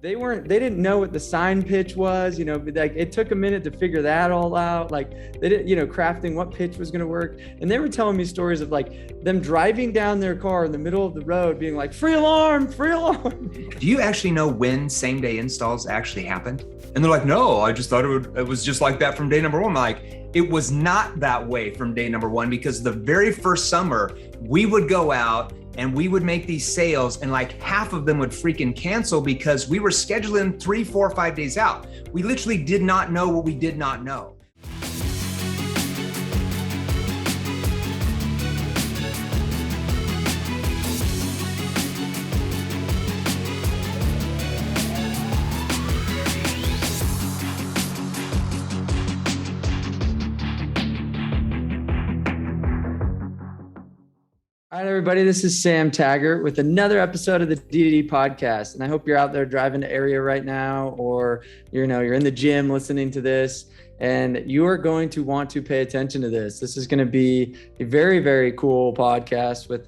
they didn't know what the sign pitch was, like it took a minute to figure that all out. Like they didn't, crafting what pitch was going to work. And they were telling me stories of like them driving down their car in the middle of the road being like, free alarm, free alarm. Do you actually know when same day installs actually happened? And they're like, no, I just thought it was just like that from day number one. I'm like, it was not that way from day number one, because the very first summer we would go out and we would make these sales and like half of them would freaking cancel because we were scheduling 3, 4, 5 days out. We literally did not know what we did not know. All right, everybody, this is Sam Taggart with another episode of the DDD podcast. And I hope you're out there driving to area right now, or you're in the gym listening to this, and you are going to want to pay attention to this. This is going to be a very, very cool podcast with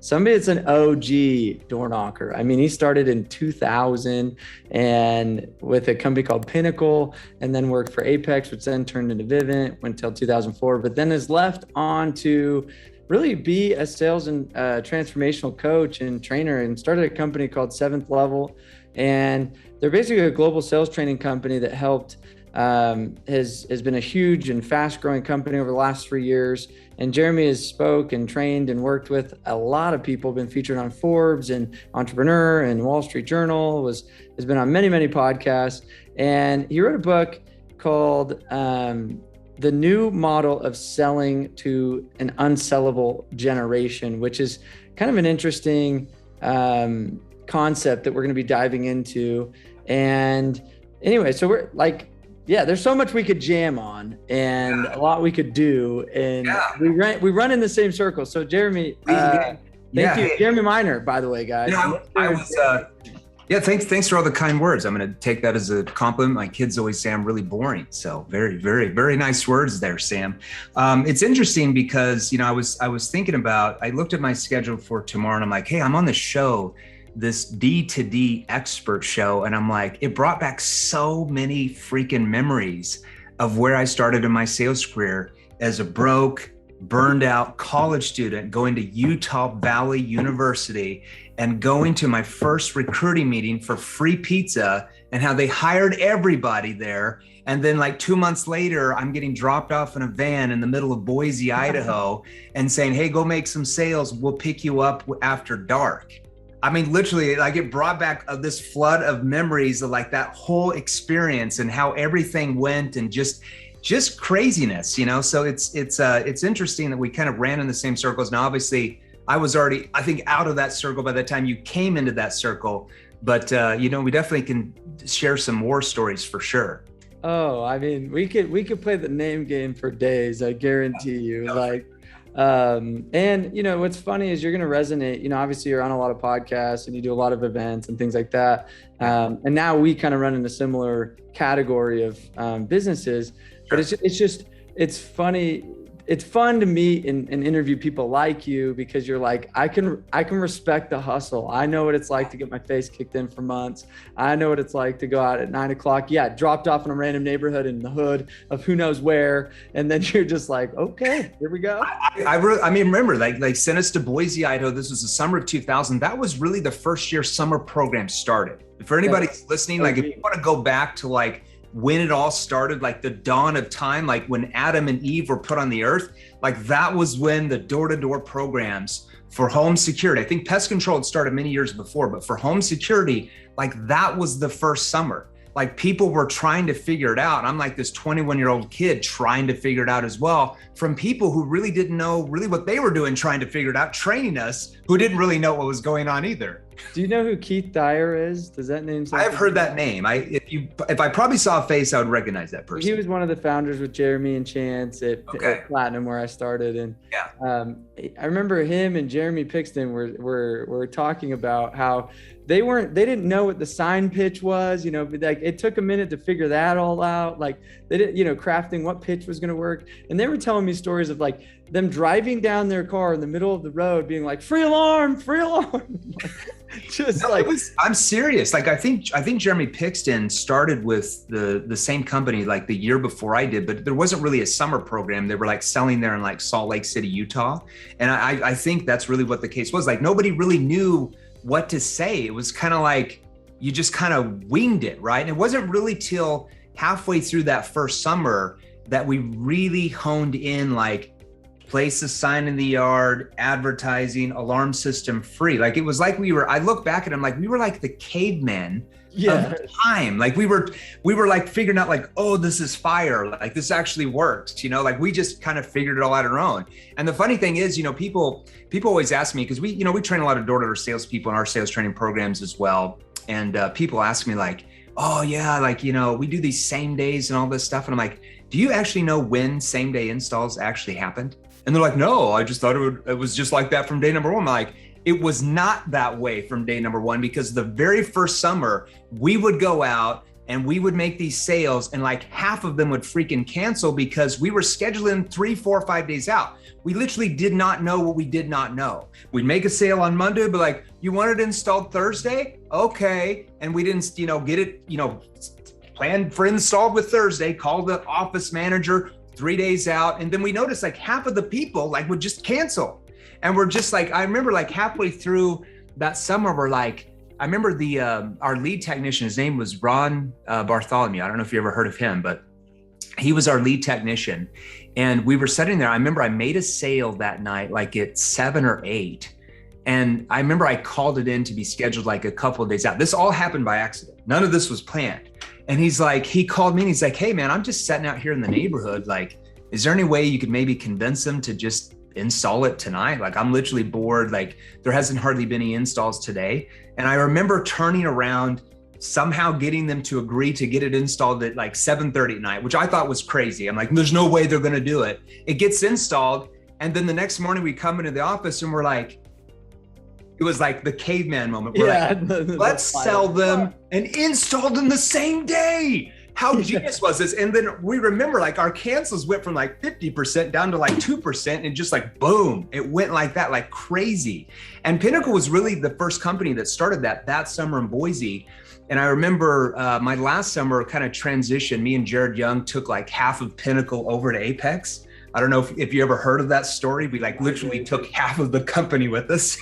somebody that's an OG door knocker. I mean, he started in 2000 and with a company called Pinnacle, and then worked for Apex, which then turned into Vivint, went until 2004, but then is left on to really be a sales and transformational coach and trainer, and started a company called Seventh Level. And they're basically a global sales training company that helped, has been a huge and fast growing company over the last 3 years. And Jeremy has spoke and trained and worked with a lot of people, been featured on Forbes and Entrepreneur and Wall Street Journal, has been on many, many podcasts. And he wrote a book called, The New Model of Selling to an Unsellable Generation, which is kind of an interesting concept that we're going to be diving into. And anyway, so we're like, there's so much we could jam on and a lot we could do. And we run in the same circle. So Jeremy, thank you. Jeremy Miner, by the way, guys. Thanks for all the kind words. I'm going to take that as a compliment. My kids always say I'm really boring. So very, very, very nice words there, Sam. It's interesting because, I was thinking about, I looked at my schedule for tomorrow and I'm like, hey, I'm on the show, this D2D expert show. And I'm like, it brought back so many freaking memories of where I started in my sales career as a broke, burned out college student going to Utah Valley University and going to my first recruiting meeting for free pizza, and how they hired everybody there. And then like 2 months later, I'm getting dropped off in a van in the middle of Boise, Idaho, and saying, hey, go make some sales. We'll pick you up after dark. I mean, literally, like it brought back this flood of memories of like that whole experience and how everything went, and just craziness, So it's interesting that we kind of ran in the same circles. Now, obviously, I was already, I think, out of that circle by the time you came into that circle. But, we definitely can share some more stories for sure. Oh, I mean, we could play the name game for days. I guarantee you. And what's funny is you're going to resonate, obviously you're on a lot of podcasts and you do a lot of events and things like that. And now we kind of run in a similar category of businesses, but it's funny. It's fun to meet and interview people like you, because you're like, I can respect the hustle. I know what it's like to get my face kicked in for months. I know what it's like to go out at 9 o'clock. Yeah, dropped off in a random neighborhood in the hood of who knows where. And then you're just like, okay, here we go. I remember like sent us to Boise, Idaho. This was the summer of 2000. That was really the first year summer program started. For anybody listening, like if you want to go back to like when it all started, like the dawn of time, like when Adam and Eve were put on the earth, like that was when the door-to-door programs for home security, I think pest control had started many years before, but for home security, like that was the first summer. Like people were trying to figure it out. I'm like this 21-year-old kid trying to figure it out as well, from people who really didn't know really what they were doing, trying to figure it out, training us, who didn't really know what was going on either. Do you know who Keith Dyer is? Does that name sound? I've heard that name. If I probably saw a face, I would recognize that person. He was one of the founders with Jeremy and Chance at Platinum, where I started. And I remember him and Jeremy Pixton were talking about how they didn't know what the sign pitch was, but like it took a minute to figure that all out. Like they didn't, crafting what pitch was going to work. And they were telling me stories of like them driving down their car in the middle of the road being like, free alarm. Just no, like, I'm serious. Like, I think Jeremy Pixton started with the same company like the year before I did, but there wasn't really a summer program. They were like selling there in like Salt Lake City, Utah. And I think that's really what the case was. Like nobody really knew what to say. It was kind of like, you just kind of winged it, right? And it wasn't really till halfway through that first summer that we really honed in, like, place a sign in the yard, advertising, alarm system free. Like it was like I look back at them like we were like the cavemen of the time. Like we were like figuring out like, oh, this is fire. Like this actually works, like we just kind of figured it all out on our own. And the funny thing is, people always ask me, because we train a lot of door-to-door salespeople in our sales training programs as well. And people ask me like, oh yeah, like, we do these same days and all this stuff. And I'm like, do you actually know when same day installs actually happened? And they're like, no, I just thought it was just like that from day number one. I'm like, it was not that way from day number one, because the very first summer we would go out and we would make these sales and like half of them would freaking cancel because we were scheduling 3, 4, 5 days out. We literally did not know what we did not know. We'd make a sale on Monday, but like, you want it installed Thursday? Okay. And we didn't, get it, planned for installed with Thursday, call the office manager 3 days out. And then we noticed like half of the people like would just cancel. And we're just like, I remember like halfway through that summer, we're like, I remember our lead technician, his name was Ron Bartholomew. I don't know if you ever heard of him, but he was our lead technician. And we were sitting there. I remember I made a sale that night, like at 7 or 8. And I remember I called it in to be scheduled like a couple of days out. This all happened by accident. None of this was planned. And he called me and he's like, hey man, I'm just sitting out here in the neighborhood. Like, is there any way you could maybe convince them to just install it tonight? Like, I'm literally bored. Like, there hasn't hardly been any installs today. And I remember turning around, somehow getting them to agree to get it installed at like 7:30 at night, which I thought was crazy. I'm like, there's no way they're going to do it. It gets installed. And then the next morning we come into the office and we're like, it was like the caveman moment. We're like, let's sell them and install them the same day. How genius was this? And then we remember like our cancels went from like 50% down to like 2%, and just like, boom, it went like that, like crazy. And Pinnacle was really the first company that started that summer in Boise. And I remember my last summer kind of transition, me and Jared Young took like half of Pinnacle over to Apex. I don't know if you ever heard of that story. We like literally took half of the company with us.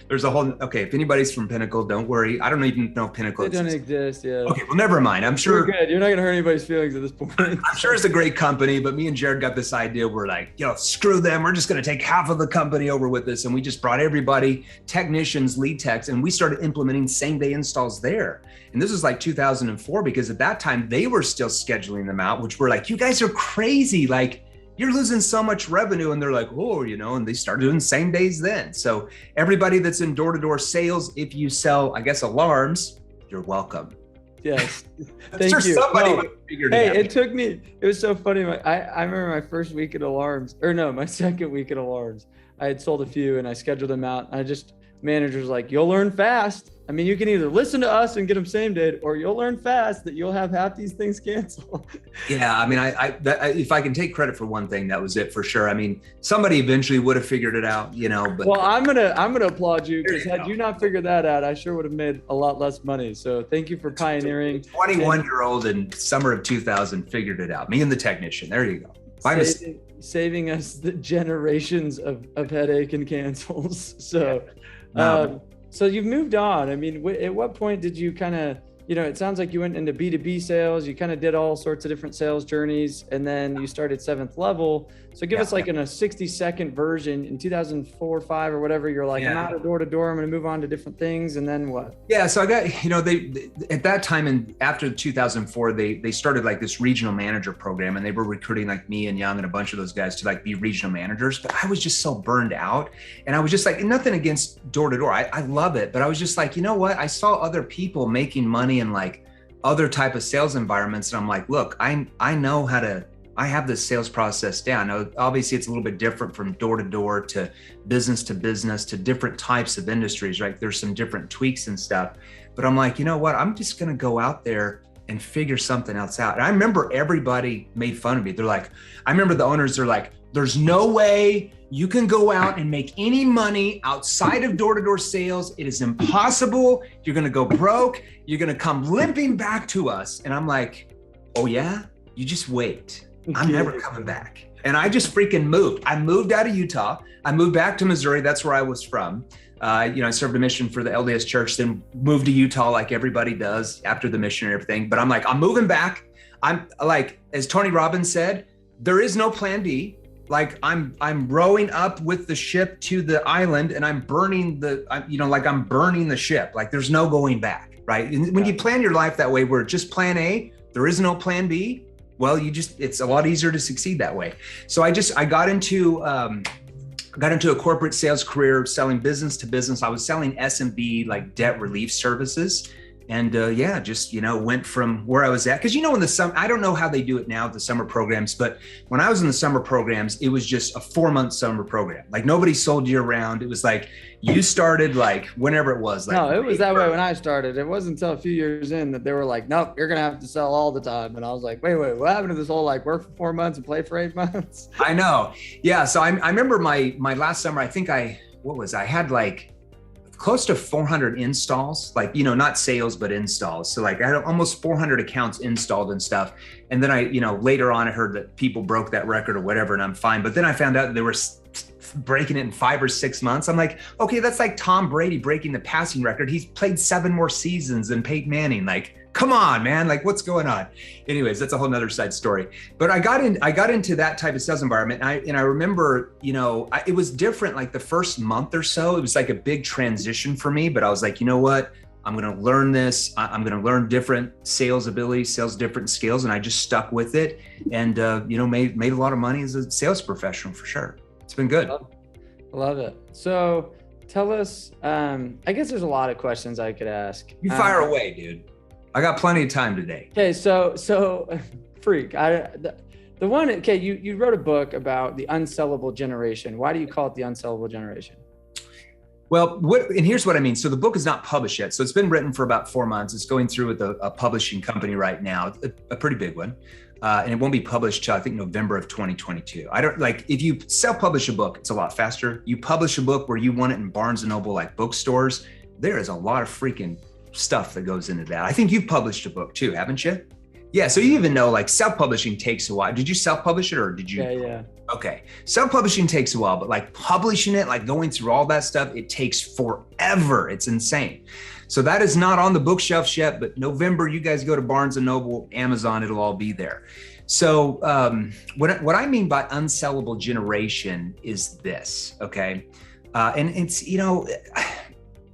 There's a whole, okay, if anybody's from Pinnacle, don't worry. I don't even know if Pinnacle exists. They don't exist, yeah. Okay, well, never mind. I'm sure. You're good. You're not going to hurt anybody's feelings at this point. I'm sure it's a great company, but me and Jared got this idea. We're like, screw them. We're just going to take half of the company over with us. And we just brought everybody, technicians, lead techs, and we started implementing same day installs there. And this was like 2004, because at that time they were still scheduling them out, which we're like, you guys are crazy. Like, you're losing so much revenue. And they're like, oh, and they started doing same days then. So everybody that's in door-to-door sales, if you sell, I guess, alarms, you're welcome. Yes. Thank you. Somebody figured it out. It took me, it was so funny. I remember my first week at alarms, my second week at alarms. I had sold a few and I scheduled them out. Manager's like, you'll learn fast. I mean, you can either listen to us and get them same day, or you'll learn fast that you'll have half these things cancel. Yeah, I mean, if I can take credit for one thing, that was it for sure. I mean, somebody eventually would have figured it out, But well, I'm gonna applaud you, because had you not figured that out, I sure would have made a lot less money. So thank you for pioneering. 21-year-old in summer of 2000 figured it out. Me and the technician. There you go. Saving us the generations of headache and cancels. So. Yeah. So you've moved on. I mean, at what point did you kind of, it sounds like you went into B2B sales, you kind of did all sorts of different sales journeys, and then you started Seventh Level. So give us like in a 60-second version in 2004, 5 or whatever, you're like, I'm out of door to door, I'm going to move on to different things. And then what? Yeah. So I got, they at that time, and after 2004, they started like this regional manager program, and they were recruiting like me and Young and a bunch of those guys to like be regional managers. But I was just so burned out, and I was just like, nothing against door to door. I love it. But I was just like, you know what? I saw other people making money in like other type of sales environments. And I'm like, look, I know how to I have this sales process down. Now, obviously it's a little bit different from door to door to business to different types of industries, right? There's some different tweaks and stuff, but I'm like, you know what? I'm just going to go out there and figure something else out. And I remember everybody made fun of me. They're like, I remember the owners are like, there's no way you can go out and make any money outside of door-to-door sales. It is impossible. You're going to go broke. You're going to come limping back to us. And I'm like, oh yeah, you just wait. I'm never coming back. And I just freaking moved. I moved out of Utah. I moved back to Missouri. That's where I was from. I served a mission for the LDS church, then moved to Utah like everybody does after the mission and everything. But I'm like, I'm moving back. I'm like, as Tony Robbins said, there is no plan B. Like I'm rowing up with the ship to the island and I'm burning I'm burning the ship. Like there's no going back, right? And when you plan your life that way, where just plan A, there is no plan B. Well, it's a lot easier to succeed that way. So I got into a corporate sales career selling business to business. I was selling SMB like debt relief services. And went from where I was at. Cause in the summer, I don't know how they do it now, the summer programs, but when I was in the summer programs, it was just a 4-month summer program. Like nobody sold year round. It was like, you started like whenever it was. Like, no, it was that way when I started. It wasn't until a few years in that they were like, nope, you're going to have to sell all the time. And I was like, wait, what happened to this whole like work for 4 months and play for 8 months? I know. Yeah. So I remember my last summer, I think I had like close to 400 installs, like, not sales, but installs. So like I had almost 400 accounts installed and stuff. And then I, later on I heard that people broke that record or whatever, and I'm fine. But then I found out they were breaking it in 5 or 6 months. I'm like, okay, that's like Tom Brady breaking the passing record. He's played 7 more seasons than Peyton Manning. Like, come on, man, like what's going on? Anyways, that's a whole nother side story. But I got into that type of sales environment. And I remember, it was different. Like the first month or so, it was like a big transition for me, but I was like, you know what? I'm going to learn this. I'm going to learn different sales abilities, different skills. And I just stuck with it and, made a lot of money as a sales professional for sure. It's been good. Love it. So tell us, I guess there's a lot of questions I could ask. You fire away, dude. I got plenty of time today. Okay, so freak. The one. Okay, you wrote a book about the unsellable generation. Why do you call it the unsellable generation? Well, and here's what I mean. So the book is not published yet. So it's been written for about 4 months. It's going through with a publishing company right now, a pretty big one. And it won't be published till I think November of 2022. I don't like, if you self-publish a book, it's a lot faster. You publish a book where you want it in Barnes and Noble, like bookstores, there is a lot of freaking stuff that goes into that. I think you've published a book too, haven't you? Yeah. So you even know like self-publishing takes a while. Did you self-publish it or did you? Yeah. Okay. Self-publishing takes a while, but like publishing it, like going through all that stuff, it takes forever. It's insane. So that is not on the bookshelves yet, but November, you guys go to Barnes and Noble, Amazon, it'll all be there. So what I mean by unsellable generation is this, okay? And it's,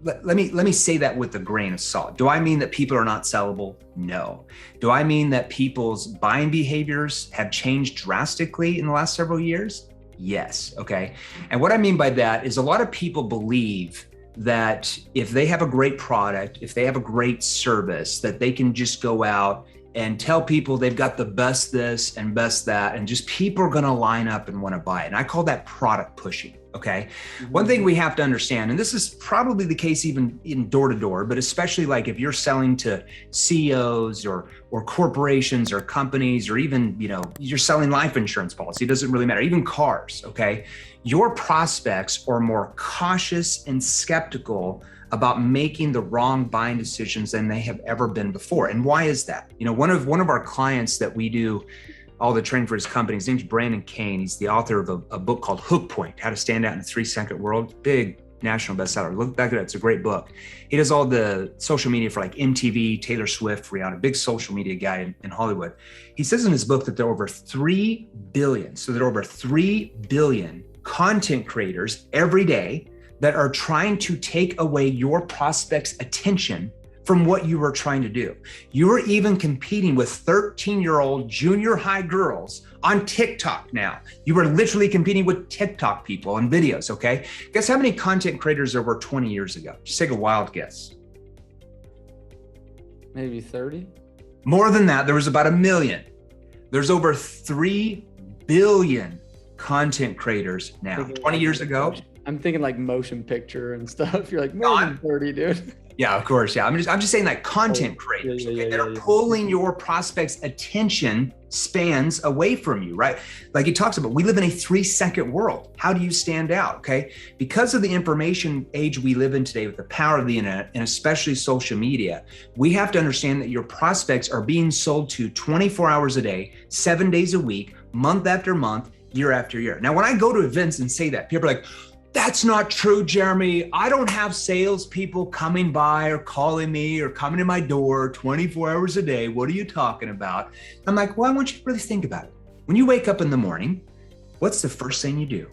let me say that with a grain of salt. Do I mean that people are not sellable? No. Do I mean that people's buying behaviors have changed drastically in the last several years? Yes. Okay. And what I mean by that is a lot of people believe that if they have a great product, if they have a great service, that they can just go out and tell people they've got the best this and best that, and just people are going to line up and want to buy it. And I call that product pushing. Okay. Mm-hmm. One thing we have to understand, and this is probably the case even in door to door, but especially like if you're selling to CEOs or corporations or companies, or even, you're selling life insurance policy, it doesn't really matter, even cars. Okay. Your prospects are more cautious and skeptical about making the wrong buying decisions than they have ever been before. And why is that? One of our clients that we do all the training for his company, his name's Brandon Kane. He's the author of a book called Hook Point, How to Stand Out in a 3-Second World. Big national bestseller. Look back at it. It's a great book. He does all the social media for like MTV, Taylor Swift, Rihanna, big social media guy in Hollywood. He says in his book that there are over 3 billion. So there are over 3 billion content creators every day that are trying to take away your prospects' attention from what you were trying to do. You are even competing with 13-year-old junior high girls on TikTok now. You are literally competing with TikTok people on videos, okay? Guess how many content creators there were 20 years ago? Just take a wild guess. Maybe 30? More than that, there was about 1 million. There's over 3 billion content creators now. 20 years ago. I'm thinking like motion picture and stuff. You're like more than 30, dude. Yeah, of course. Yeah. I'm just saying like content creators that are pulling your prospects' attention spans away from you, right? Like he talks about, we live in a 3-second world. How do you stand out? Okay. Because of the information age we live in today with the power of the internet and especially social media, we have to understand that your prospects are being sold to 24 hours a day, 7 days a week, month after month, year after year. Now, when I go to events and say that, people are like, that's not true, Jeremy. I don't have salespeople coming by or calling me or coming to my door 24 hours a day. What are you talking about? I'm like, well, I want you to really think about it. When you wake up in the morning, what's the first thing you do?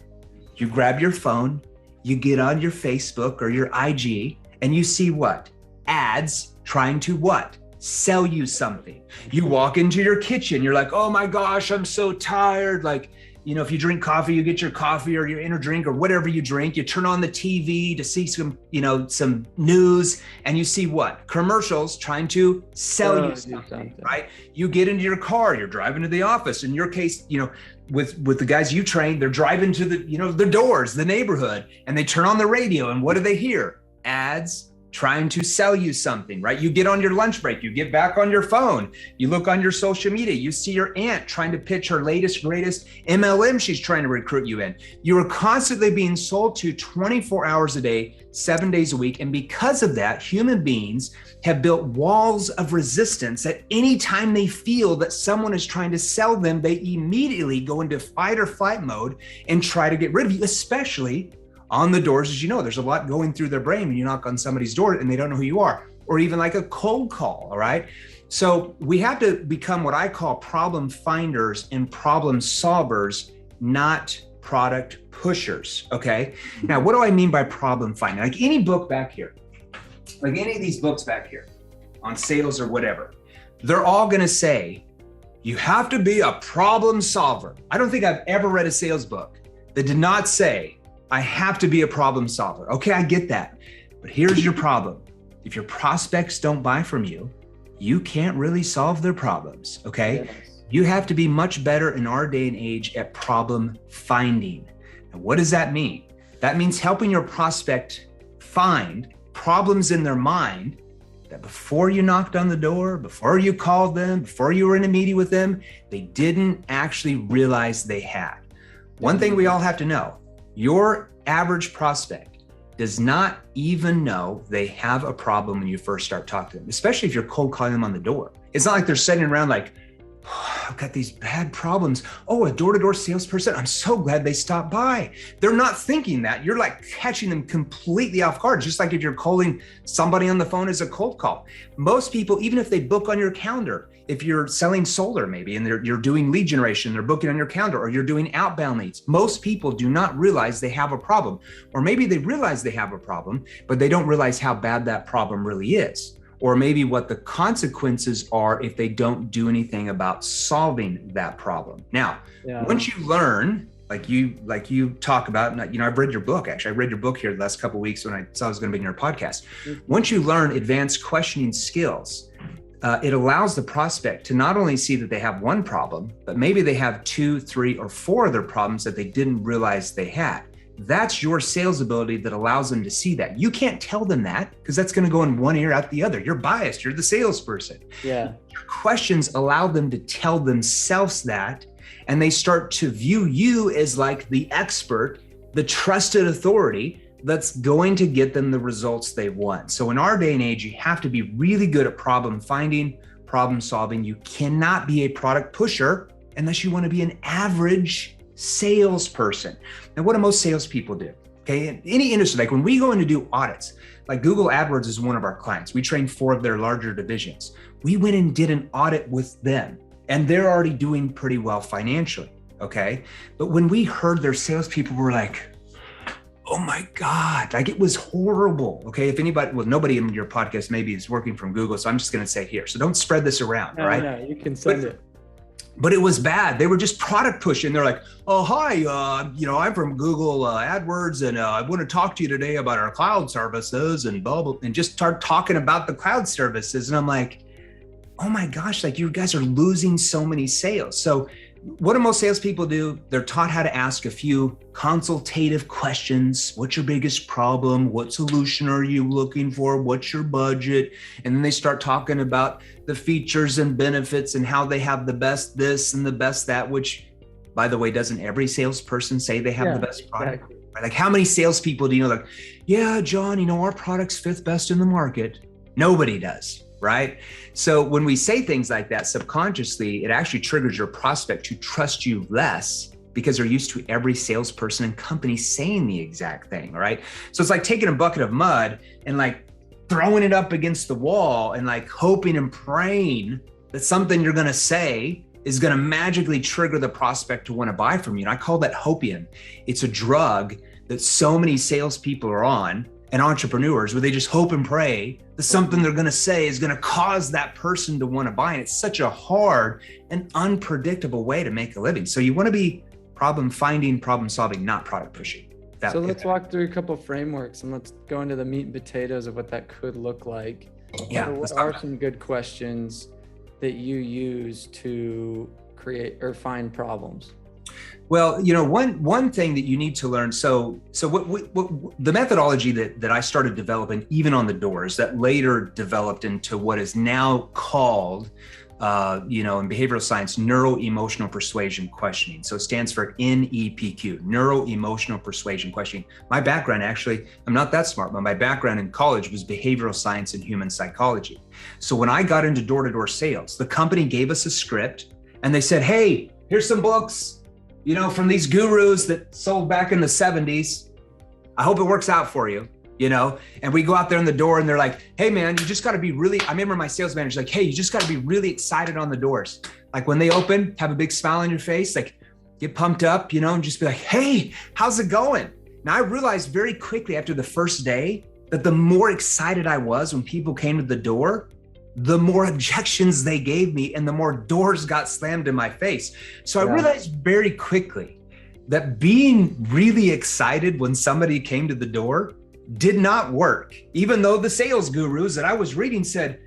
You grab your phone, you get on your Facebook or your IG, and you see what? Ads trying to what? Sell you something. You walk into your kitchen, you're like, oh my gosh, I'm so tired. Like, you know, if you drink coffee, you get your coffee or your inner drink or whatever you drink, you turn on the TV to see some, you know, some news, and you see what? Commercials trying to sell you something, right? You get into your car, you're driving to the office. In your case, you know, with the guys you train, they're driving to the, you know, the doors, the neighborhood, and they turn on the radio, and what do they hear? Ads trying to sell you something, right? You get on your lunch break, you get back on your phone, you look on your social media, you see your aunt trying to pitch her latest, greatest MLM she's trying to recruit you in. You are constantly being sold to 24 hours a day, 7 days a week. And because of that, human beings have built walls of resistance. At any time they feel that someone is trying to sell them, they immediately go into fight or flight mode and try to get rid of you, especially on the doors. As you know, there's a lot going through their brain when you knock on somebody's door and they don't know who you are, or even like a cold call. All right. So we have to become what I call problem finders and problem solvers, not product pushers. Okay. Now, what do I mean by problem finding? Like any book back here, like any of these books back here on sales or whatever, they're all going to say, you have to be a problem solver. I don't think I've ever read a sales book that did not say, I have to be a problem solver. Okay, I get that. But here's your problem. If your prospects don't buy from you, you can't really solve their problems, okay? Yes. You have to be much better in our day and age at problem finding. And what does that mean? That means helping your prospect find problems in their mind that before you knocked on the door, before you called them, before you were in a meeting with them, they didn't actually realize they had. One thing we all have to know, your average prospect does not even know they have a problem when you first start talking to them, especially if you're cold calling them on the door. It's not like they're sitting around like, oh, I've got these bad problems. Oh, a door-to-door salesperson. I'm so glad they stopped by. They're not thinking that. You're like catching them completely off guard, just like if you're calling somebody on the phone as a cold call. Most people, even if they book on your calendar, if you're selling solar maybe, and you're doing lead generation, they're booking on your calendar, or you're doing outbound leads. Most people do not realize they have a problem, or maybe they realize they have a problem, but they don't realize how bad that problem really is, or maybe what the consequences are if they don't do anything about solving that problem. Now, once you learn, like you talk about, and you know, I've read your book, actually. I read your book here the last couple of weeks when I saw I was going to be in your podcast. Once you learn advanced questioning skills, it allows the prospect to not only see that they have one problem, but maybe they have 2, 3, or 4 other problems that they didn't realize they had. That's your sales ability that allows them to see that. You can't tell them that because that's going to go in one ear out the other. You're biased. You're the salesperson. Yeah. Your questions allow them to tell themselves that, and they start to view you as like the expert, the trusted authority that's going to get them the results they want. So in our day and age, you have to be really good at problem finding, problem solving. You cannot be a product pusher unless you want to be an average salesperson. Now, what do most salespeople do? Okay, in any industry, like when we go in to do audits, like Google AdWords is one of our clients. We train 4 of their larger divisions. We went and did an audit with them, and they're already doing pretty well financially, okay? But when we heard their salespeople were like, oh my God, like it was horrible. Okay. If anybody, well, nobody in your podcast maybe is working from Google. So I'm just going to say here. So don't spread this around. All right. No, you can send it. But it was bad. They were just product pushing. They're like, oh, hi, you know, I'm from Google AdWords, and I want to talk to you today about our cloud services and blah, blah, and just start talking about the cloud services. And I'm like, oh my gosh, like you guys are losing so many sales. So what do most salespeople do? They're taught how to ask a few consultative questions. What's your biggest problem? What solution are you looking for? What's your budget? And then they start talking about the features and benefits and how they have the best this and the best that, which, by the way, doesn't every salesperson say they have the best product? Exactly. Like how many salespeople do you know? Like, yeah, John, our product's fifth best in the market. Nobody does. Right? So when we say things like that subconsciously, it actually triggers your prospect to trust you less because they're used to every salesperson and company saying the exact thing, right? So it's like taking a bucket of mud and like throwing it up against the wall and like hoping and praying that something you're going to say is going to magically trigger the prospect to want to buy from you. And I call that hopium. It's a drug that so many salespeople are on and entrepreneurs where they just hope and pray that something they're going to say is going to cause that person to want to buy. And it's such a hard and unpredictable way to make a living. So you want to be problem finding, problem solving, not product pushing. So let's walk through a couple of frameworks and let's go into the meat and potatoes of what that could look like. Yeah. So what are some good questions that you use to create or find problems? Well, one thing that you need to learn. So what the methodology that I started developing, even on the doors, that later developed into what is now called, in behavioral science, neuro-emotional persuasion questioning. So it stands for NEPQ, neuro-emotional persuasion questioning. My background, actually, I'm not that smart, but my background in college was behavioral science and human psychology. So when I got into door-to-door sales, the company gave us a script and they said, hey, here's some books, from these gurus that sold back in the 70s. I hope it works out for you, and we go out there in the door and they're like, hey man, you just got to be really, I remember my sales manager's like, hey, you just got to be really excited on the doors. Like when they open, have a big smile on your face, like get pumped up, and just be like, hey, how's it going? Now I realized very quickly after the first day that the more excited I was when people came to the door, the more objections they gave me and the more doors got slammed in my face. So I realized very quickly that being really excited when somebody came to the door did not work. Even though the sales gurus that I was reading said,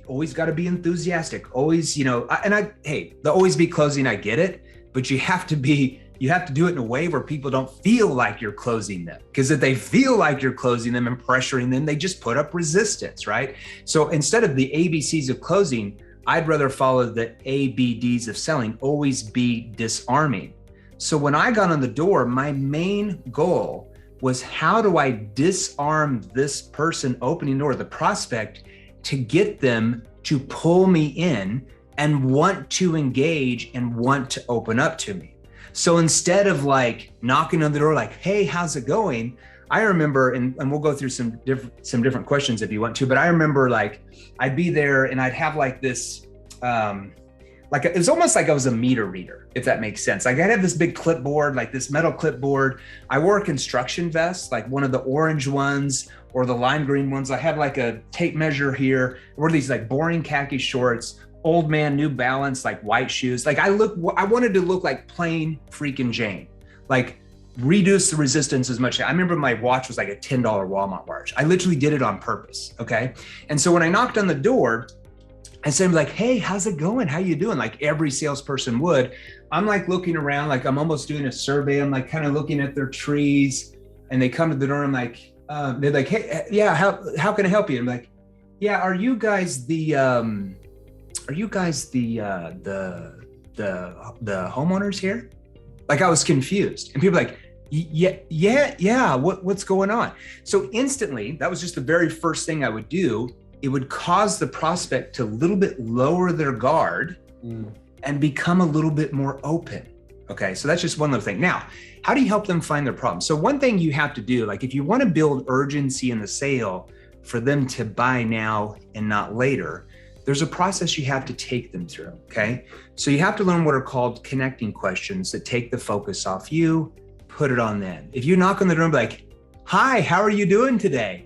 always got to be enthusiastic, always, hey, the always be closing, I get it, but you have to do it in a way where people don't feel like you're closing them. Because if they feel like you're closing them and pressuring them, they just put up resistance, right? So instead of the ABCs of closing, I'd rather follow the ABDs of selling, always be disarming. So when I got on the door, my main goal was how do I disarm this person opening the door, the prospect, to get them to pull me in and want to engage and want to open up to me. So instead of like knocking on the door, like, hey, how's it going? I remember, and we'll go through some different questions if you want to, but I remember like, I'd be there and I'd have like this, it was almost like I was a meter reader, if that makes sense. Like I'd have this big clipboard, like this metal clipboard. I wore a construction vest, like one of the orange ones or the lime green ones. I had like a tape measure here. I wore these like boring khaki shorts, old man New Balance, like white shoes. Like I wanted to look like plain freaking Jane, like reduce the resistance as much. I remember my watch was like a $10 Walmart watch. I literally did it on purpose. Okay. And so when I knocked on the door, I said like, hey, how's it going? How you doing? Like every salesperson would. I'm like looking around, like I'm almost doing a survey. I'm like kind of looking at their trees and they come to the door. I'm like, they're like, hey, yeah, how can I help you? I'm like, yeah, are you guys the homeowners here? Like I was confused and people were like, yeah, what's going on? So instantly, that was just the very first thing I would do. It would cause the prospect to a little bit lower their guard and become a little bit more open. Okay, so that's just one little thing. Now, how do you help them find their problem? So one thing you have to do, like if you want to build urgency in the sale for them to buy now and not later, there's a process you have to take them through, okay? So you have to learn what are called connecting questions that take the focus off you, put it on them. If you knock on the door and be like, hi, how are you doing today?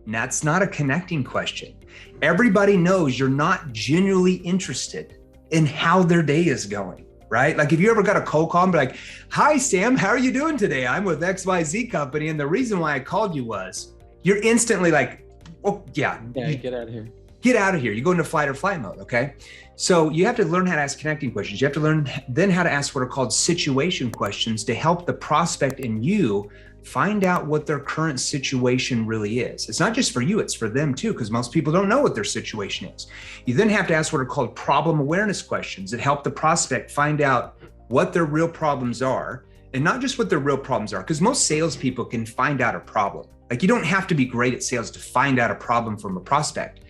And that's not a connecting question. Everybody knows you're not genuinely interested in how their day is going, right? Like if you ever got a cold call and be like, hi, Sam, how are you doing today? I'm with XYZ company. And the reason why I called you was, you're instantly like, oh yeah. Yeah, get out of here. get out of here. You go into fight or flight mode, okay? So you have to learn how to ask connecting questions. You have to learn then how to ask what are called situation questions to help the prospect and you find out what their current situation really is. It's not just for you, it's for them too, because most people don't know what their situation is. You then have to ask what are called problem awareness questions that help the prospect find out what their real problems are, and not just what their real problems are, because most salespeople can find out a problem. Like, you don't have to be great at sales to find out a problem from a prospect,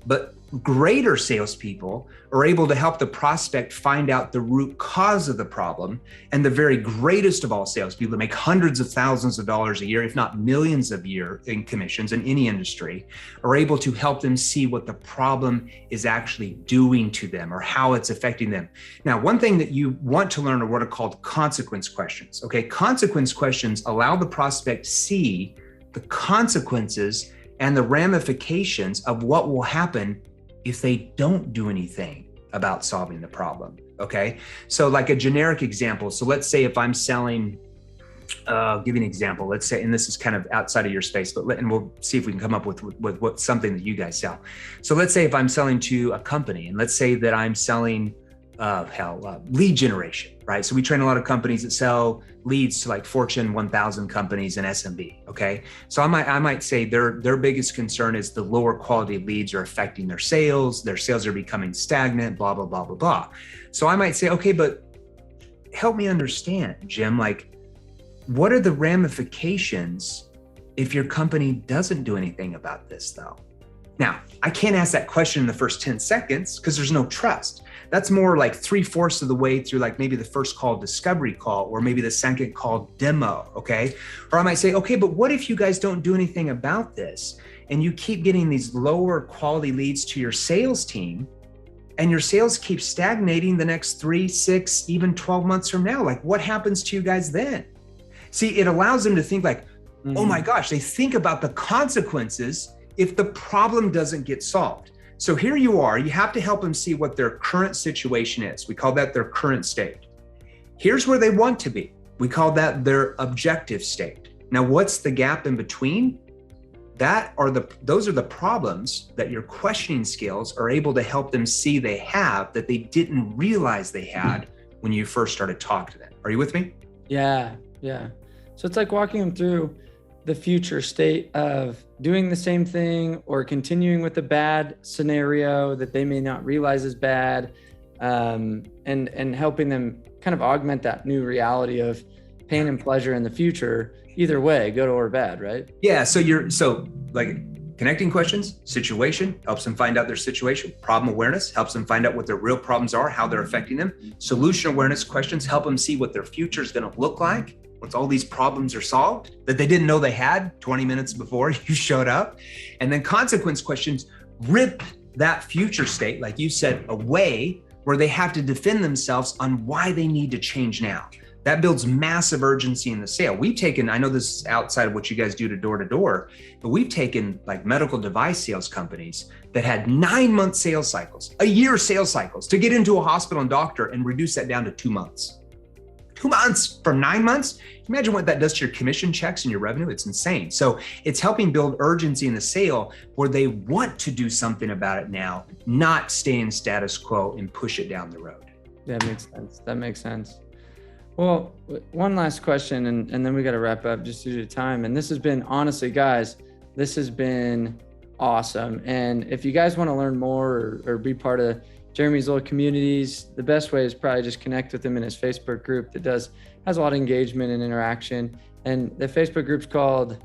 but greater salespeople are able to help the prospect find out the root cause of the problem. And the very greatest of all salespeople that make hundreds of thousands of dollars a year, if not millions a year in commissions in any industry, are able to help them see what the problem is actually doing to them or how it's affecting them. Now, one thing that you want to learn are what are called consequence questions. Okay, consequence questions allow the prospect to see the consequences and the ramifications of what will happen if they don't do anything about solving the problem, okay? So like a generic example, so let's say if I'm selling, I'll give you an example, let's say, and this is kind of outside of your space, and we'll see if we can come up with what something that you guys sell. So let's say if I'm selling to a company, and let's say that I'm selling lead generation, right? So we train a lot of companies that sell leads to like Fortune 1000 companies and SMB, okay? So I might say their biggest concern is the lower quality leads are affecting their sales are becoming stagnant, blah, blah, blah, blah, blah. So I might say, okay, but help me understand, Jim, like, what are the ramifications if your company doesn't do anything about this though? Now, I can't ask that question in the first 10 seconds because there's no trust. That's more like 3/4 of the way through, like maybe the first call discovery call, or maybe the second call demo, okay? Or I might say, okay, but what if you guys don't do anything about this and you keep getting these lower quality leads to your sales team and your sales keep stagnating the next 3, 6, even 12 months from now? Like, what happens to you guys then? See, it allows them to think like, oh my gosh, they think about the consequences if the problem doesn't get solved. So here you are, you have to help them see what their current situation is. We call that their current state. Here's where they want to be. We call that their objective state. Now, what's the gap in between? Those are the problems that your questioning skills are able to help them see they have that they didn't realize they had when you first started talking to them. Are you with me? Yeah. So it's like walking them through the future state of doing the same thing or continuing with a bad scenario that they may not realize is bad, and helping them kind of augment that new reality of pain and pleasure in the future, either way, good or bad, right? Yeah, so like connecting questions, situation helps them find out their situation. Problem awareness helps them find out what their real problems are, how they're affecting them. Solution awareness questions help them see what their future is going to look like once all these problems are solved that they didn't know they had 20 minutes before you showed up. And then consequence questions rip that future state, like you said, away, where they have to defend themselves on why they need to change now. That builds massive urgency in the sale. We've taken, I know this is outside of what you guys do to door, but we've taken like medical device sales companies that had 9-month sales cycles, a year sales cycles to get into a hospital and doctor and reduce that down to 2 months. 2 months from 9 months. Imagine what that does to your commission checks and your revenue. It's insane. So it's helping build urgency in the sale where they want to do something about it now, not stay in status quo and push it down the road. That makes sense. Well, one last question, and then we got to wrap up just due to time. And this has been, honestly, guys, this has been awesome. And if you guys want to learn more or be part of Jeremy's little communities, the best way is probably just connect with him in his Facebook group that has a lot of engagement and interaction. And the Facebook group's called...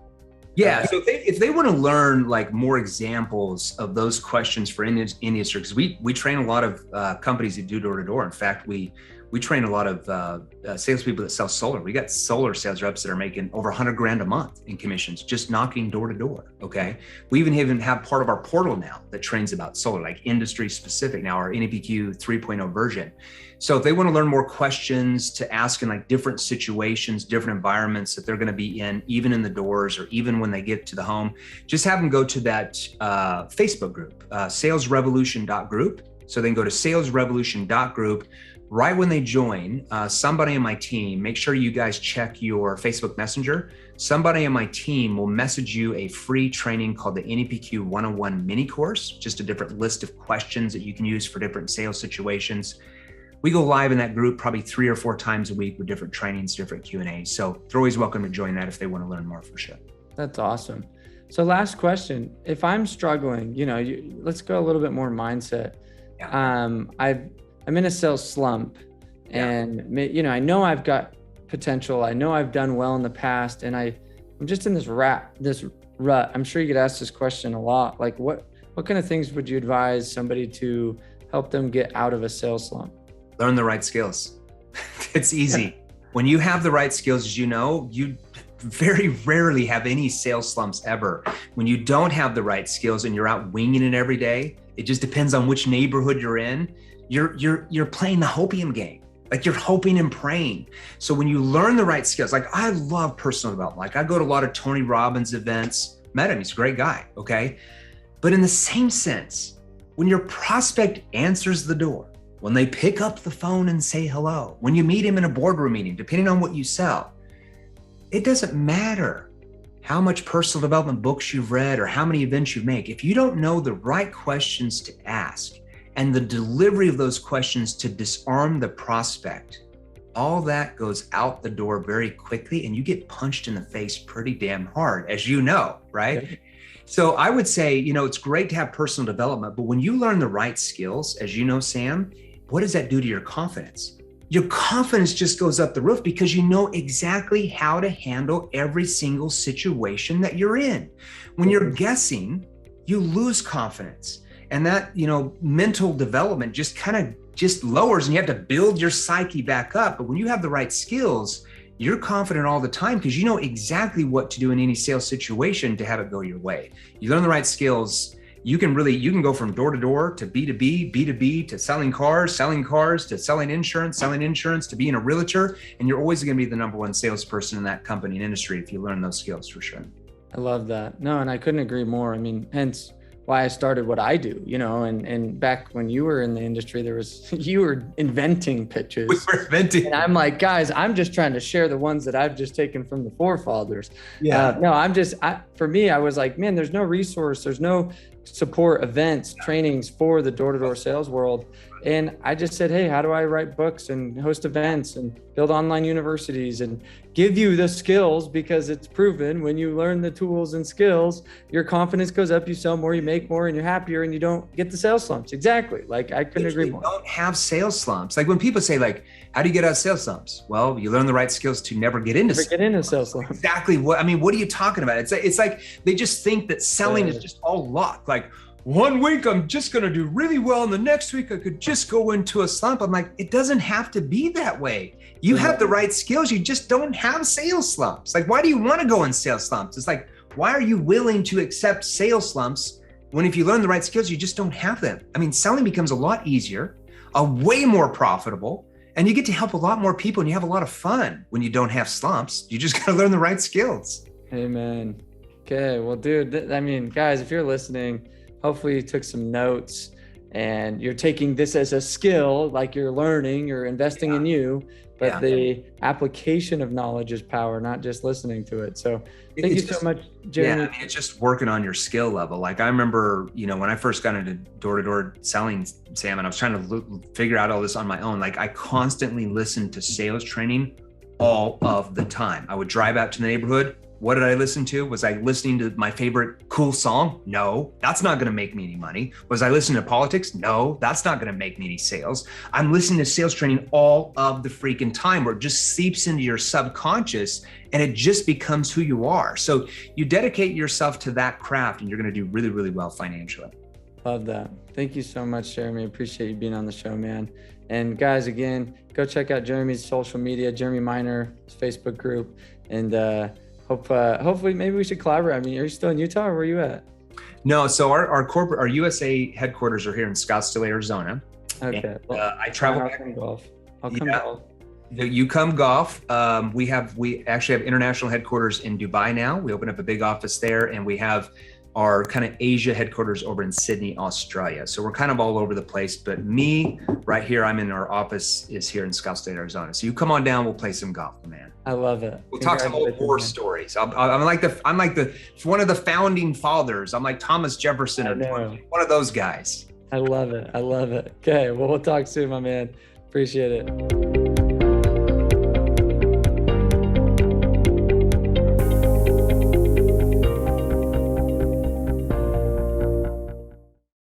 Yeah, so if they want to learn like more examples of those questions for industry, because we train a lot of companies that do door-to-door. In fact, we train a lot of salespeople that sell solar. We got solar sales reps that are making over $100,000 a month in commissions, just knocking door to door. Okay. We even have part of our portal now that trains about solar, like industry specific now, our NEPQ 3.0 version. So if they want to learn more questions to ask in like different situations, different environments that they're going to be in, even in the doors or even when they get to the home, just have them go to that Facebook group, salesrevolution.group. So then go to salesrevolution.group. Right when they join, somebody on my team, make sure you guys check your Facebook Messenger. Somebody on my team will message you a free training called the NEPQ 101 mini course, just a different list of questions that you can use for different sales situations. We go live in that group probably 3 or 4 times a week with different trainings, different Q&As. So they're always welcome to join that if they want to learn more for sure. That's awesome. So last question, if I'm struggling, let's go a little bit more mindset. Yeah. I'm in a sales slump and, I know I've got potential. I know I've done well in the past and I'm just in this rut. I'm sure you get asked this question a lot. Like what kind of things would you advise somebody to help them get out of a sales slump? Learn the right skills. It's easy. When you have the right skills, you very rarely have any sales slumps ever. When you don't have the right skills and you're out winging it every day, it just depends on which neighborhood you're in. You're playing the hopium game. Like you're hoping and praying. So when you learn the right skills, like I love personal development. Like I go to a lot of Tony Robbins events, met him, he's a great guy, okay? But in the same sense, when your prospect answers the door, when they pick up the phone and say hello, when you meet him in a boardroom meeting, depending on what you sell, it doesn't matter how much personal development books you've read or how many events you make. If you don't know the right questions to ask and the delivery of those questions to disarm the prospect, all that goes out the door very quickly and you get punched in the face pretty damn hard, as you know, right? Okay. So I would say, it's great to have personal development, but when you learn the right skills, as you know, Sam, what does that do to your confidence? Your confidence just goes up the roof because you know exactly how to handle every single situation that you're in. When you're guessing, you lose confidence. And that, mental development just lowers and you have to build your psyche back up. But when you have the right skills, you're confident all the time because you know exactly what to do in any sales situation to have it go your way. You learn the right skills, you can go from door to door to B2B, B2B to selling cars to selling insurance to being a realtor. And you're always going to be the number one salesperson in that company and industry if you learn those skills for sure. I love that. No, and I couldn't agree more. I mean, hence why I started what I do, and back when you were in the industry, you were inventing pitches. We were inventing. And I'm like, guys, I'm just trying to share the ones that I've just taken from the forefathers. Yeah. For me, I was like, man, there's no resource. There's no support events, trainings for the door-to-door sales world. And I just said, hey, how do I write books and host events and build online universities and give you the skills? Because it's proven when you learn the tools and skills, your confidence goes up, you sell more, you make more, and you're happier and you don't get the sales slumps. Exactly. Like I couldn't agree more. You don't have sales slumps. Like when people say like, how do you get out of sales slumps? Well, you learn the right skills to never get into sales slumps. Exactly. What are you talking about? It's like they just think that selling is just all luck. Like, 1 week, I'm just going to do really well. And the next week I could just go into a slump. I'm like, it doesn't have to be that way. You have the right skills. You just don't have sales slumps. Like, why do you want to go in sales slumps? It's like, why are you willing to accept sales slumps when if you learn the right skills, you just don't have them? I mean, selling becomes a lot easier, way more profitable, and you get to help a lot more people and you have a lot of fun when you don't have slumps. You just got to learn the right skills. Amen. Okay. Well, dude, guys, if you're listening, hopefully you took some notes and you're taking this as a skill, like you're learning, you're investing in you, but the application of knowledge is power, not just listening to it. So thank you so much, Jeremy. Yeah, it's just working on your skill level. Like I remember, when I first got into door-to-door selling, Sam, and I was trying to figure out all this on my own, like I constantly listened to sales training all of the time. I would drive out to the neighborhood. What did I listen to? Was I listening to my favorite cool song? No, that's not going to make me any money. Was I listening to politics? No, that's not going to make me any sales. I'm listening to sales training all of the freaking time where it just seeps into your subconscious and it just becomes who you are. So you dedicate yourself to that craft and you're going to do really, really well financially. Love that. Thank you so much, Jeremy. Appreciate you being on the show, man. And guys, again, go check out Jeremy's social media, Jeremy Miner, his Facebook group, and hopefully maybe we should collaborate. I mean, are you still in Utah or where are you at? No, so our USA headquarters are here in Scottsdale, Arizona. Okay. And, I travel back. I'll come golf. You come golf. We actually have international headquarters in Dubai now. We opened up a big office there and we have our kind of Asia headquarters over in Sydney, Australia. So we're kind of all over the place, but me right here, I'm in our office is here in Scottsdale, Arizona. So you come on down, we'll play some golf, man. I love it. We'll talk some old war stories. I'm like one of the founding fathers. I'm like Thomas Jefferson, one of those guys. I love it. I love it. Okay. Well, we'll talk soon, my man. Appreciate it.